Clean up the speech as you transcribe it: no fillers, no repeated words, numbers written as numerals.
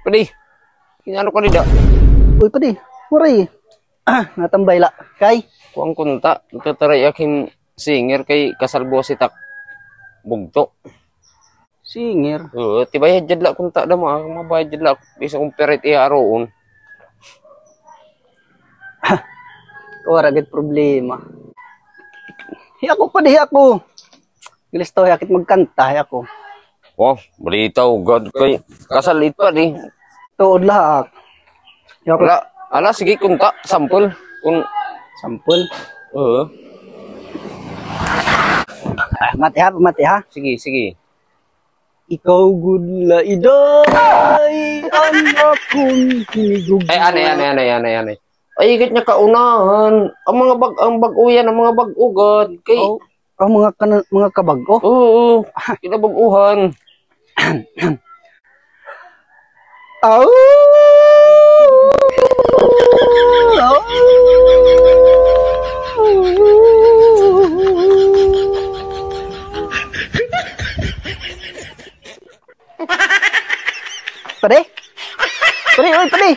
Padi. Kinano ka nida? Uy, padi. Muray. Natambay la. Kay? Kuang kunta. Tataray akin singer kay kasalbo si tak bugto. Singer. Oo, tibay jad la kunta da mo. Mabayad jad la. Bisa kong perit iaroon. Wala gid problema. Ako padi ako. Gilis to yakit magkanta ako. Oh, balitaw. God kay kasalit pa di. Tuod lahak. Yako. Ala, sige kunta. Sampol. Kung Sampol. Oo. Mati ha. Sige. Ikaw gudla iday ang akong hinigugma. Ay, Ay, higit niya kaunahan. Ang bag-uyan, ang mga bag-ugad. Kay... Oh, ang mga kabag-o? Oo, kinabag-uhan. Oh! Pade? Pade, oy, pade!